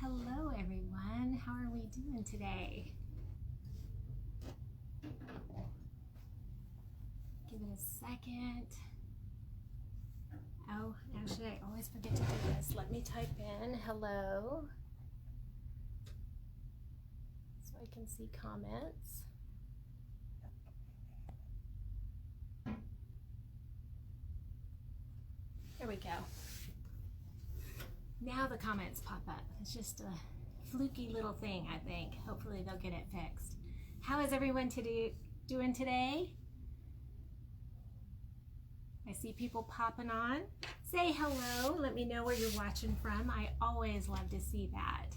Hello everyone, how are we doing today? Give it a second. Oh, actually I always forget to do this. Let me type in hello so I can see comments. There we go. Now the comments pop up. It's just a fluky little thing, I think. Hopefully they'll get it fixed. How is everyone doing today? I see people popping on. Say hello. Let me know where you're watching from. I always love to see that.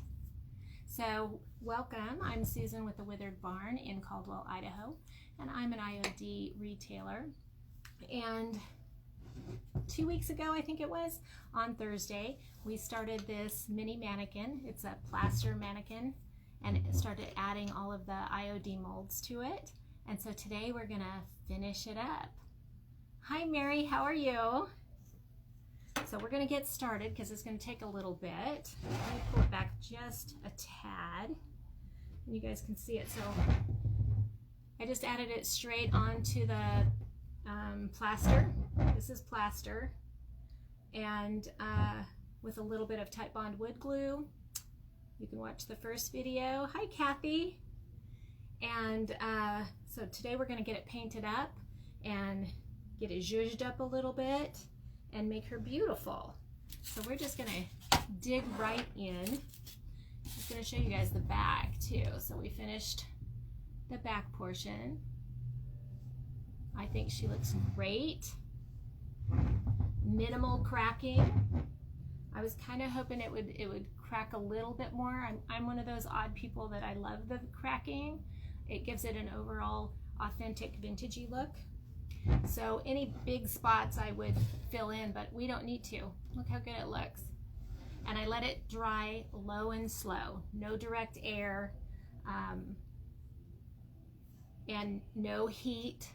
So welcome. I'm Susan with the Withered Barn in Caldwell, Idaho, and I'm an IOD retailer. And 2 weeks ago, I think it was, on Thursday, we started this mini mannequin. It's a plaster mannequin, and it started adding all of the IOD molds to it. And so today we're gonna finish it up. Hi Mary, how are you? So we're gonna get started because it's gonna take a little bit. Let me pull it back just a tad, and you guys can see it. So I just added it straight onto the plaster. This is plaster, and with a little bit of Tite Bond wood glue. You can watch the first video. Hi Kathy. And so today we're going to get it painted up and get it zhuzhed up a little bit and make her beautiful. So we're just going to dig right in. I'm just going to show you guys the back too. So we finished the back portion. I think she looks great. Minimal cracking. I was kind of hoping it would crack a little bit more. I'm one of those odd people that I love the cracking. It gives it an overall authentic vintagey look. So any big spots I would fill in, but we don't need to. Look how good it looks. And I let it dry low and slow. No direct air, and no heat,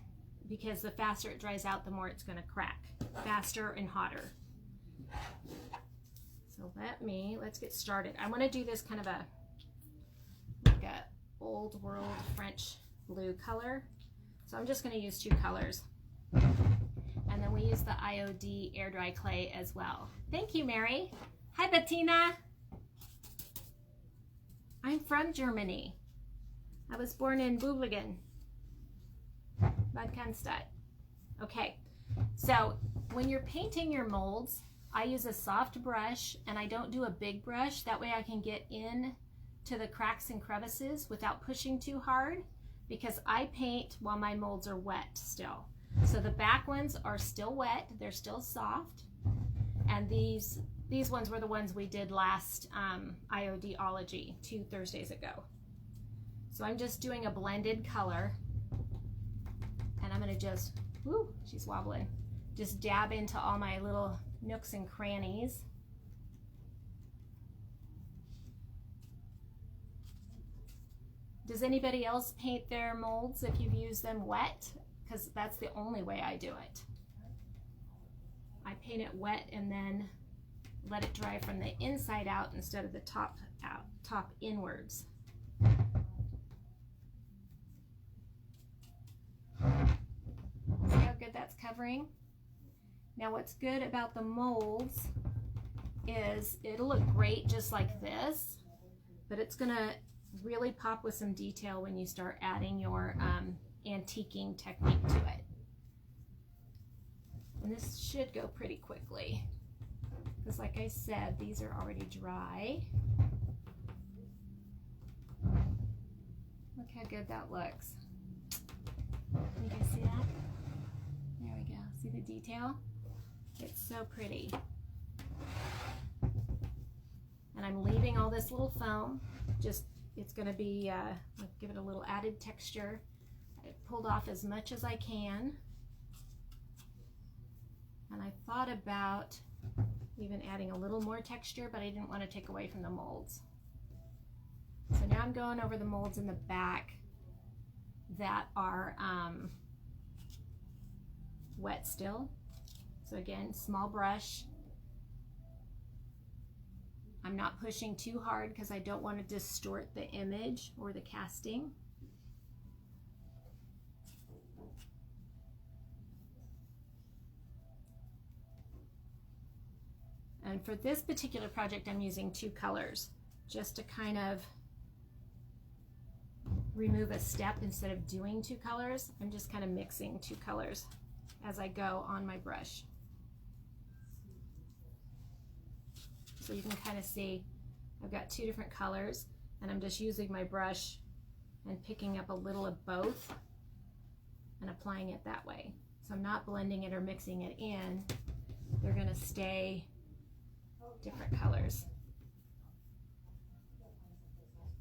because the faster it dries out, the more it's going to crack. Faster and hotter. So let's get started. I want to do this kind of like a old world French blue color. So I'm just going to use 2 colors. And then we use the IOD air dry clay as well. Thank you, Mary. Hi, Patina. I'm from Germany. I was born in Böblingen, Bad Cornstach. Okay, so when you're painting your molds, I use a soft brush and I don't do a big brush. That way I can get in to the cracks and crevices without pushing too hard, because I paint while my molds are wet still. So the back ones are still wet, they're still soft, and these ones were the ones we did last IODology 2 Thursdays ago. So I'm just doing a blended color, and I'm gonna just, whoo, she's wobbling, just dab into all my little nooks and crannies. Does anybody else paint their molds if you've used them wet? Because that's the only way I do it. I paint it wet and then let it dry from the inside out instead of the top inwards. See how good that's covering? Now what's good about the molds is it'll look great just like this, but it's gonna really pop with some detail when you start adding your antiquing technique to it. And this should go pretty quickly, because like I said, these are already dry. Look how good that looks. Can you guys see that? There we go. See the detail? It's so pretty. And I'm leaving all this little foam. Just, it's going to be, give it a little added texture. I pulled off as much as I can. And I thought about even adding a little more texture, but I didn't want to take away from the molds. So now I'm going over the molds in the back that are wet still. So again, small brush. I'm I'm not pushing too hard because I don't want to distort the image or the casting. And for this particular project, I'm using 2 colors just to kind of remove a step. Instead of doing 2 colors, I'm just kind of mixing 2 colors as I go on my brush. So you can kind of see I've got 2 different colors, and I'm just using my brush and picking up a little of both and applying it that way. So I'm not blending it or mixing it in. They're going to stay different colors.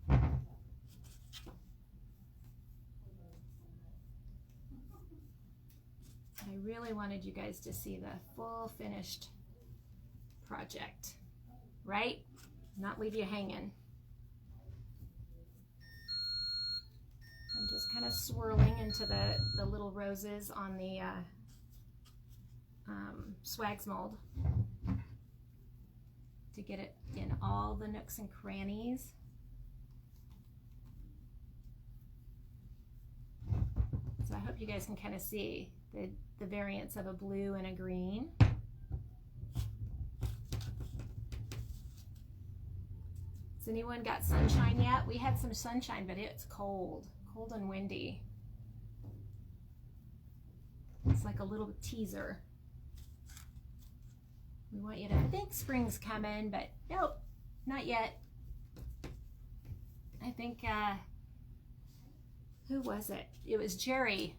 I really wanted you guys to see the full finished project, right? Not leave you hanging. I'm just kind of swirling into the little roses on the swags mold to get it in all the nooks and crannies. So I hope you guys can kind of see the variance of a blue and a green. Has anyone got sunshine yet? We had some sunshine, but it's cold and windy. It's like a little teaser. We want you to think spring's coming, but nope, not yet. I think, who was it? It was Jerry.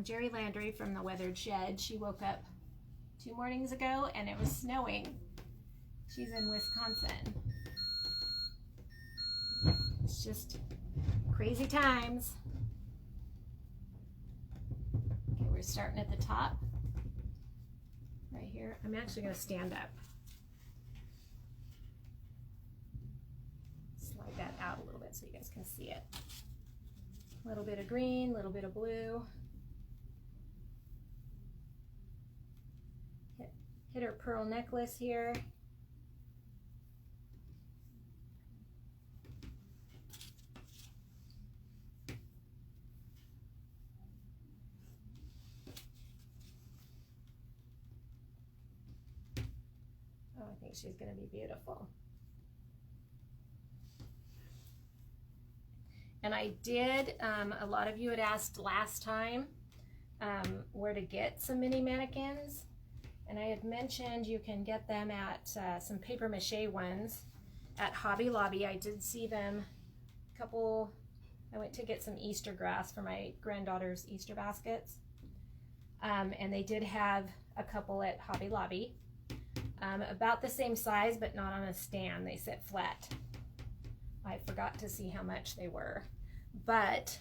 Jerry Landry from the Weathered Shed. She woke up 2 mornings ago and it was snowing. She's in Wisconsin. It's just crazy times. Okay, we're starting at the top right here. I'm actually going to stand up. Slide that out a little bit so you guys can see it. A little bit of green, a little bit of blue. Hit her pearl necklace here. Oh, I think she's going to be beautiful. And I did, a lot of you had asked last time where to get some mini mannequins. And I had mentioned you can get them at some paper mache ones at Hobby Lobby. I did see them a couple, I went to get some Easter grass for my granddaughter's Easter baskets. And they did have a couple at Hobby Lobby. About the same size, but not on a stand. They sit flat. I forgot to see how much they were. But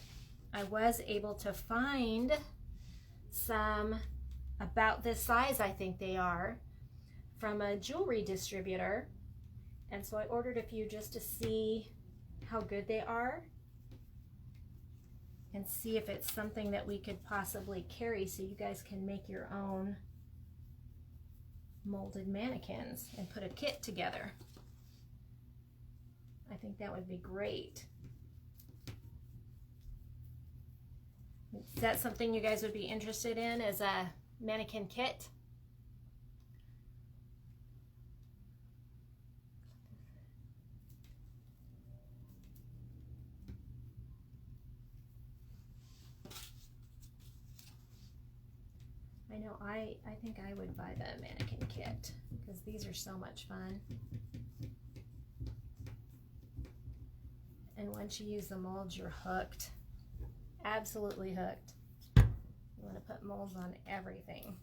I was able to find some about this size, I think they are, from a jewelry distributor. And so I ordered a few just to see how good they are and see if it's something that we could possibly carry so you guys can make your own molded mannequins and put a kit together. I think that would be great. Is that something you guys would be interested in as a mannequin kit? I know I think I would buy the mannequin kit because these are so much fun. And once you use the molds, you're hooked. Absolutely hooked. You want to put molds on everything.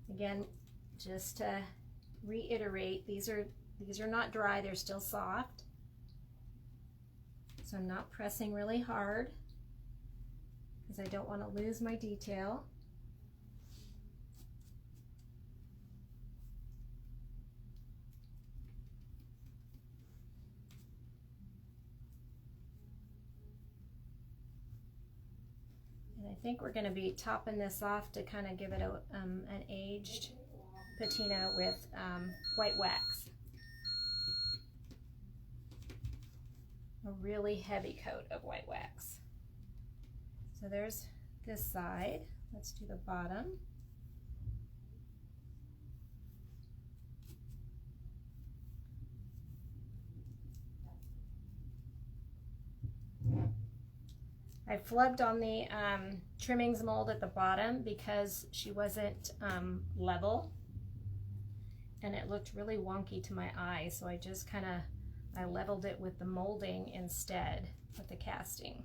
Again, just to reiterate, these are not dry, they're still soft. So I'm not pressing really hard because I don't want to lose my detail. I I think we're going to be topping this off to kind of give it an aged patina with white wax. A really heavy coat of white wax. So there's this side. Let's do the bottom. I flubbed on the trimmings mold at the bottom because she wasn't level, and it looked really wonky to my eye, so I just I leveled it with the molding instead, with the casting.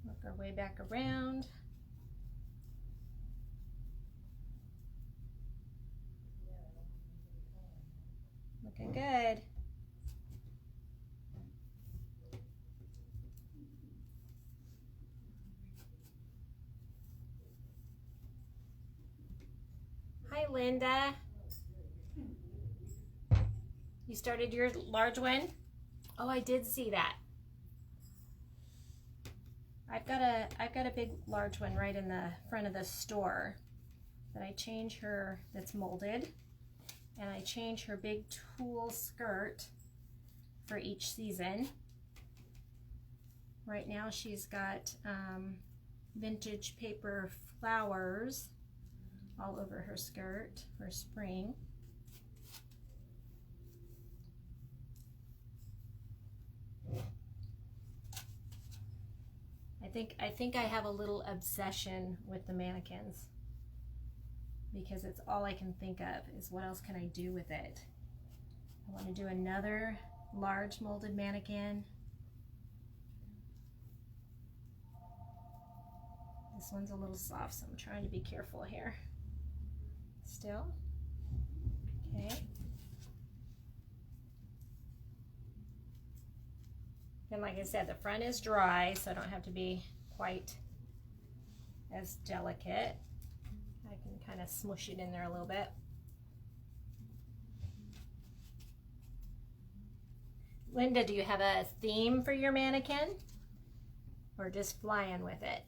Work our way back around. Looking good. Hi, Linda. You started your large one? Oh, I did see that. I've got a big large one right in the front of the store that I change her, that's molded, and I change her big tulle skirt for each season. Right now she's got vintage paper flowers all over her skirt for spring. I think I have a little obsession with the mannequins because it's all I can think of is what else can I do with it. I want to do another large molded mannequin. This one's a little soft, so I'm trying to be careful here. Still. Okay. And like I said, the front is dry, so I don't have to be quite as delicate. I can kind of smush it in there a little bit. Linda, do you have a theme for your mannequin? Or just flying with it?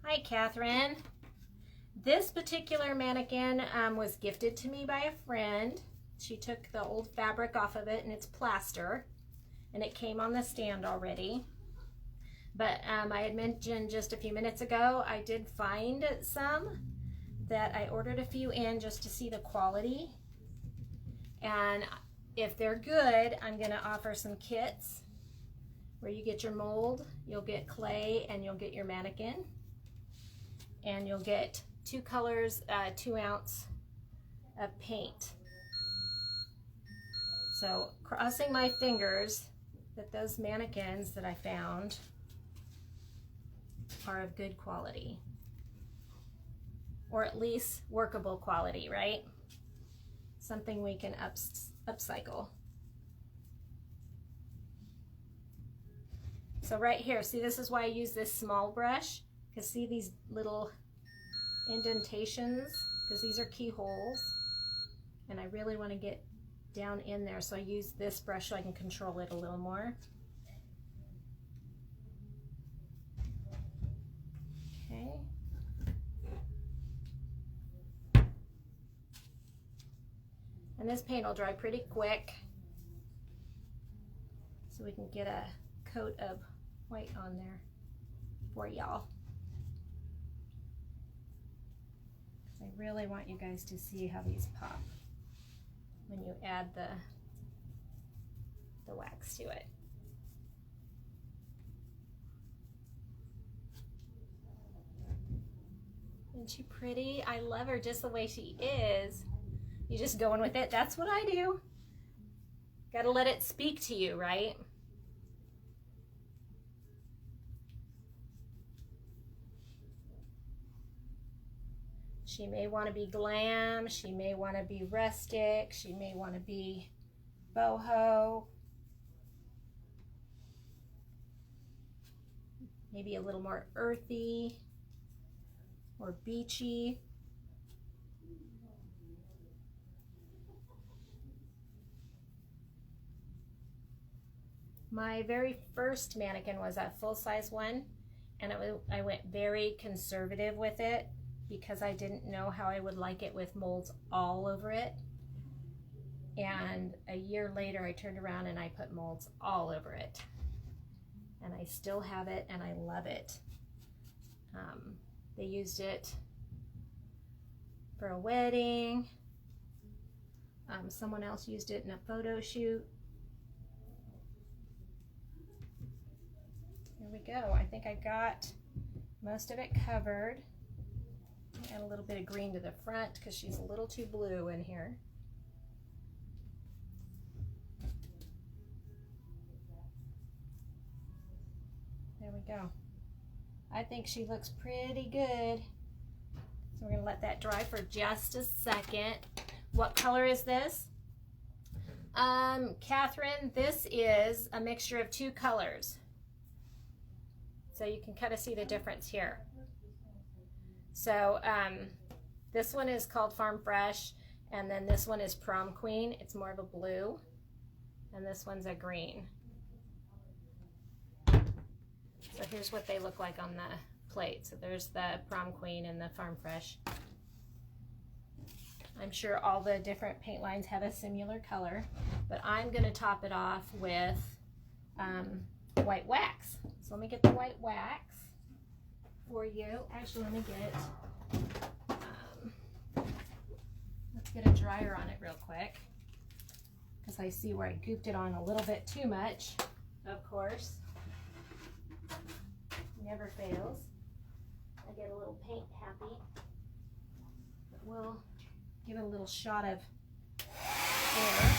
Hi, Catherine. This particular mannequin was gifted to me by a friend. She took the old fabric off of it and it's plaster, and it came on the stand already. But I had mentioned just a few minutes ago, I did find some that I ordered a few in just to see the quality. And if they're good, I'm gonna offer some kits where you get your mold, you'll get clay, and you'll get your mannequin. And you'll get 2 colors, 2 ounce of paint. So crossing my fingers that those mannequins that I found are of good quality, or at least workable quality, right? Something we can upcycle. So right here, see, this is why I use this small brush, because see these little indentations, because these are keyholes, and I really want to get down in there, so I use this brush so I can control it a little more. Okay. And this paint will dry pretty quick, so we can get a coat of white on there for y'all. I really want you guys to see how these pop when you add the wax to it. Isn't she pretty? I love her just the way she is. You just going with it. That's what I do. Gotta let it speak to you, right? She may want to be glam, she may want to be rustic, she may want to be boho, maybe a little more earthy or beachy. My very first mannequin was a full-size one, and I went very conservative with it because I didn't know how I would like it with molds all over it. And a year later I turned around and I put molds all over it. And I still have it and I love it. They used it for a wedding. Someone else used it in a photo shoot. Here we go. I think I got most of it covered. Add a little bit of green to the front because she's a little too blue in here. There we go. I think she looks pretty good. So we're going to let that dry for just a second. What color is this? Catherine, this is a mixture of two colors. So you can kind of see the difference here. So this one is called Farm Fresh, and then this one is Prom Queen. It's more of a blue, and this one's a green. So here's what they look like on the plate. So there's the Prom Queen and the Farm Fresh. I'm sure all the different paint lines have a similar color, but I'm going to top it off with white wax. So let me get the white wax for you. Actually, let me get, let's get a dryer on it real quick, because I see where I gooped it on a little bit too much, of course. Never fails. I get a little paint happy. But we'll give it a little shot of air.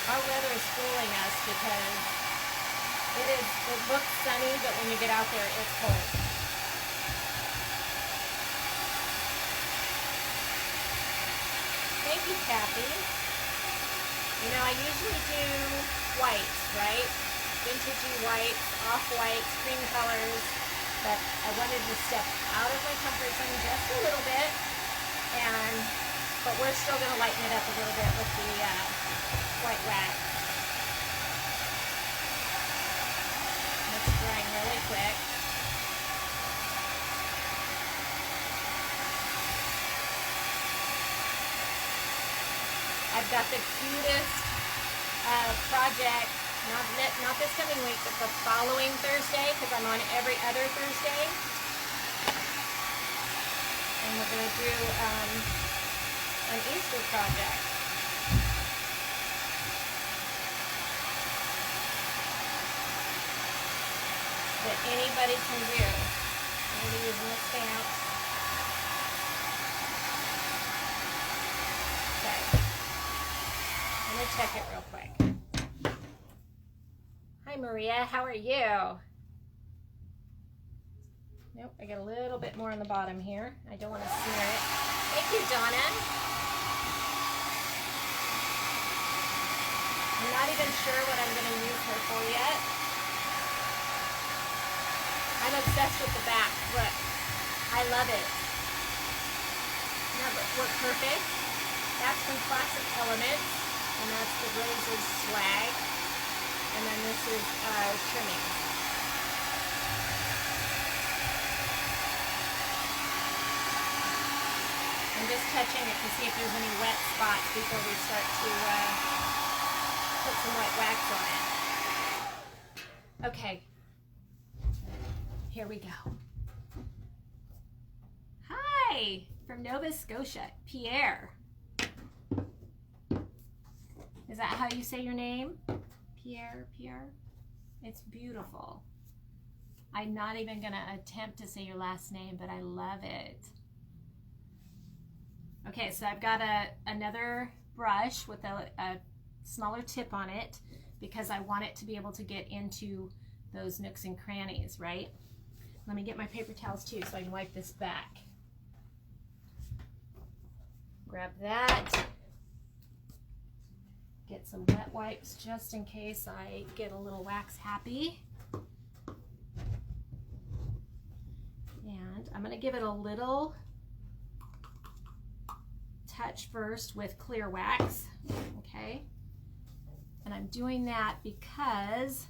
Our weather is fooling us because it looks sunny, but when you get out there, it's cold. Thank you, Kathy. You know, I usually do whites, right? Vintagey whites, off-whites, cream colors, but I wanted to step out of my comfort zone just a little bit, but we're still going to lighten it up a little bit with the white wax. It's drying really quick. I've got the cutest project, not this coming week, but the following Thursday, because I'm on every other Thursday. And we're going to do an Easter project. That anybody can do. I'm going to use this stamp. Check it real quick. Hi Maria, how are you? Nope, I got a little bit more on the bottom here. I don't want to smear it. Thank you, Donna. I'm not even sure what I'm going to use her for yet. I'm obsessed with the back. Look, I love it. Doesn't that look perfect? That's from Classic Elements. And that's the Roses Swag. And then this is trimming. I'm just touching it to see if there's any wet spots before we start to put some white wax on it. Okay. Here we go. Hi! From Nova Scotia, Pierre. Is that how you say your name? Pierre? It's beautiful. I'm not even going to attempt to say your last name, but I love it. Okay, so I've got another brush with a smaller tip on it because I want it to be able to get into those nooks and crannies, right? Let me get my paper towels too so I can wipe this back. Grab that. Get some wet wipes just in case I get a little wax happy. I'm going to give it a little touch first with clear wax, okay? And I'm doing that because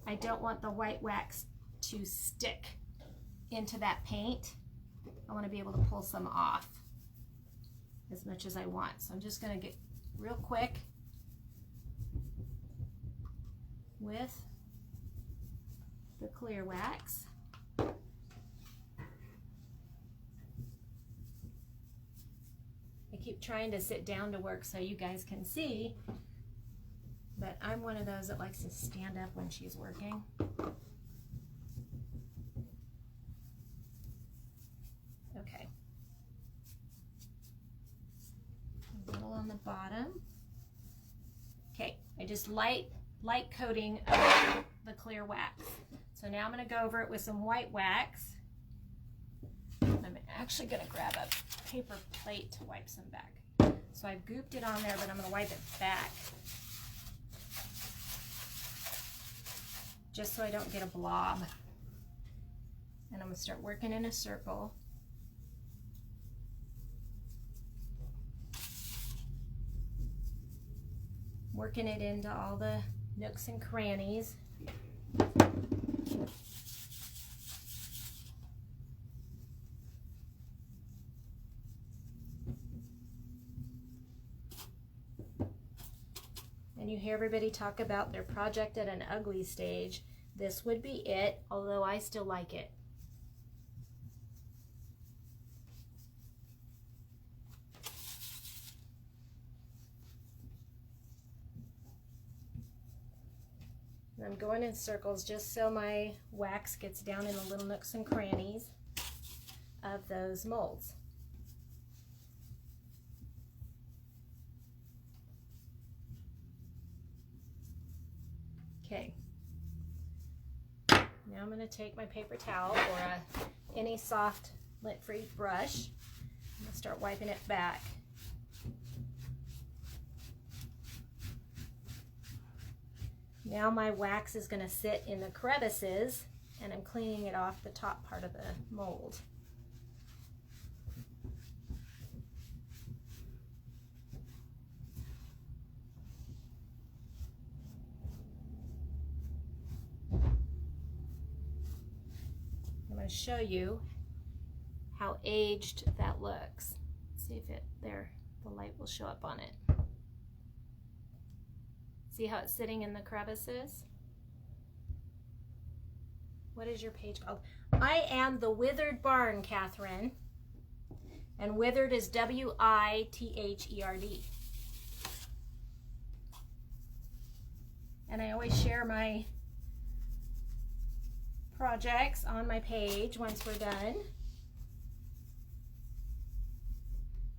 I don't want the white wax to stick into that paint. I want to be able to pull some off as much as I want. So I'm just going to get real quick with the clear wax. I keep trying to sit down to work so you guys can see, but I'm one of those that likes to stand up when she's working. Okay. A little on the bottom. Okay, I just light coating of the clear wax. So now I'm going to go over it with some white wax. I'm actually going to grab a paper plate to wipe some back. So I've gooped it on there, but I'm going to wipe it back just so I don't get a blob. And I'm going to start working in a circle. Working it into all the nooks and crannies. And you hear everybody talk about their project at an ugly stage. This would be it, although I still like it. And I'm going in circles just so my wax gets down in the little nooks and crannies of those molds. Okay, now I'm going to take my paper towel or any soft lint-free brush. I'm going to start wiping it back. Now my wax is going to sit in the crevices, and I'm cleaning it off the top part of the mold. I'm going to show you how aged that looks. See if the light will show up on it. See how it's sitting in the crevices? What is your page called? I am the Withered Barn, Catherine. And withered is W-I-T-H-E-R-D. And I always share my projects on my page once we're done.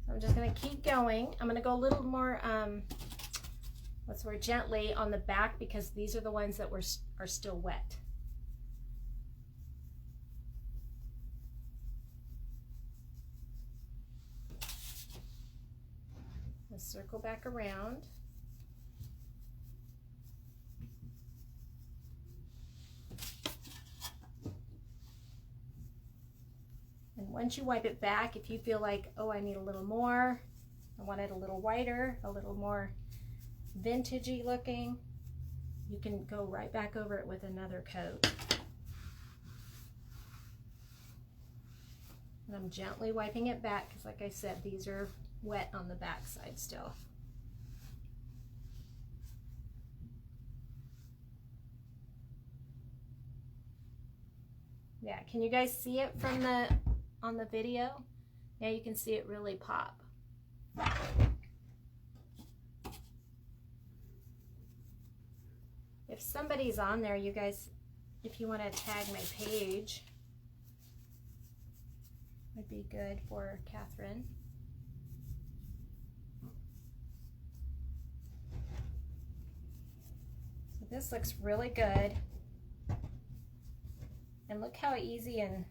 So I'm just going to keep going. I'm going to go a little more gently on the back because these are the ones that are still wet. Let's circle back around. And once you wipe it back, if you feel like, oh, I need a little more, I want it a little whiter, a little more vintagey looking, you can go right back over it with another coat. And I'm gently wiping it back because, like I said, these are wet on the back side still. Yeah, can you guys see it from on the video? Now you can see it really pop. If somebody's on there, you guys, if you want to tag my page, would be good for Catherine. So this looks really good. And look how easy and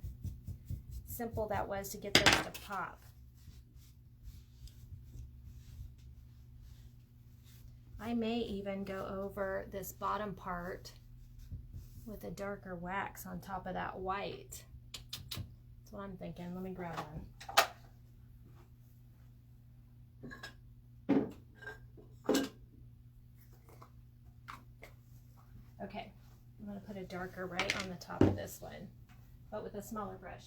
simple that was to get those to pop. I may even go over this bottom part with a darker wax on top of that white. That's what I'm thinking. Let me grab one. Okay, I'm going to put a darker right on the top of this one, but with a smaller brush.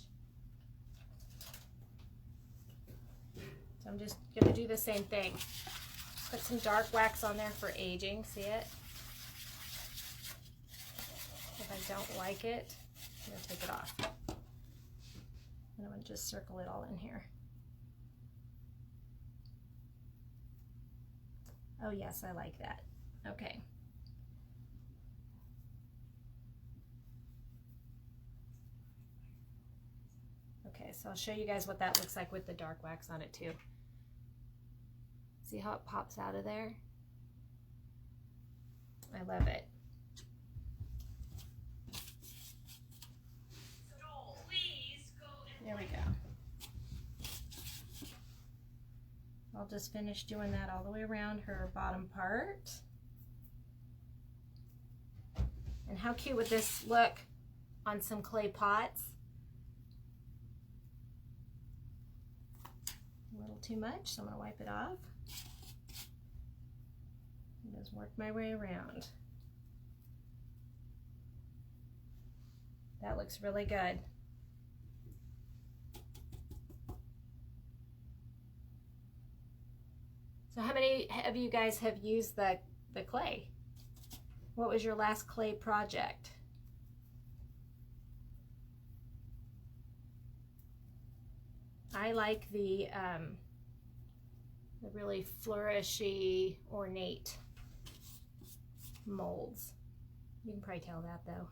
So I'm just going to do the same thing. Put some dark wax on there for aging. See it? If I don't like it, I'm going to take it off. And I'm going to just circle it all in here. Oh yes, I like that. Okay. Okay, so I'll show you guys what that looks like with the dark wax on it too. See how it pops out of there? I love it. There we go. I'll just finish doing that all the way around her bottom part. And how cute would this look on some clay pots? A little too much, so I'm going to wipe it off. And just work my way around. That looks really good. So how many of you guys have used the clay? What was your last clay project? I like the really flourishy, ornate molds. You can probably tell that though.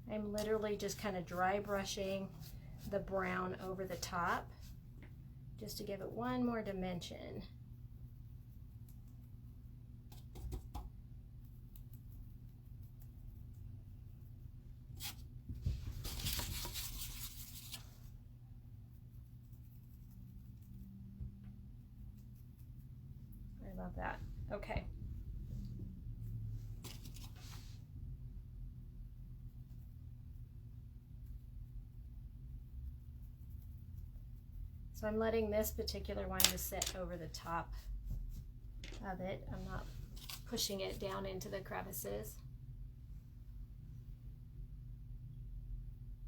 I'm literally just kind of dry brushing the brown over the top just to give it one more dimension. I love that. Okay. So I'm letting this particular one just sit over the top of it. I'm not pushing it down into the crevices.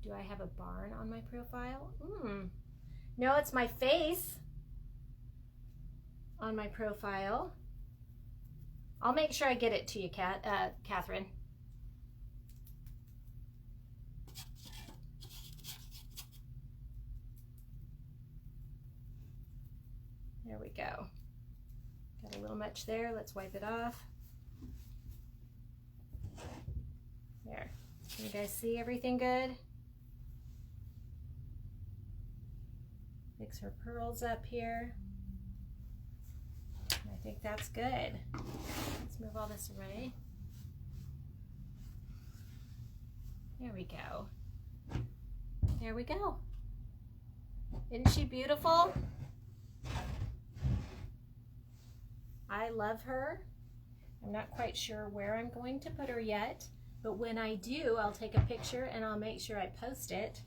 Do I have a barn on my profile? No, it's my face on my profile. I'll make sure I get it to you, Catherine. There we go. Got a little much there. Let's wipe it off. There. Can you guys see everything good? Fix her pearls up here. I think that's good. Let's move all this away. There we go. There we go. Isn't she beautiful? I love her. I'm not quite sure where I'm going to put her yet, but when I do, I'll take a picture and I'll make sure I post it.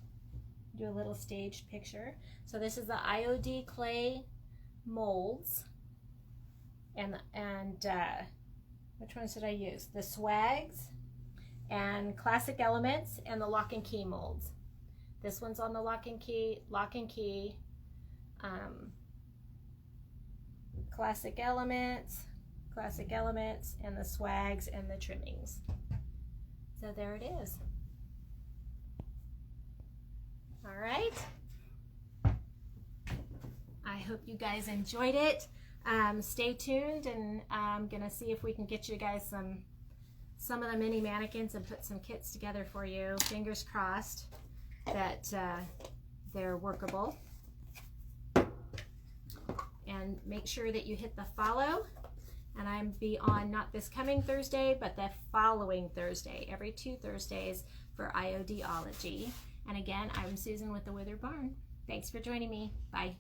Do a little staged picture. So this is the IOD clay molds. And which ones did I use? The Swags and Classic Elements and the Lock and Key molds. This one's on the Lock and Key, Classic Elements, and the Swags and the trimmings. So there it is. All right. I hope you guys enjoyed it. Stay tuned, and I'm gonna see if we can get you guys some of the mini mannequins and put some kits together for you. Fingers crossed that they're workable. And make sure that you hit the follow, and I'm be on not this coming Thursday but the following Thursday, every 2 Thursdays for IODology. And again, I'm Susan with the Withered Barn. Thanks for joining me. Bye.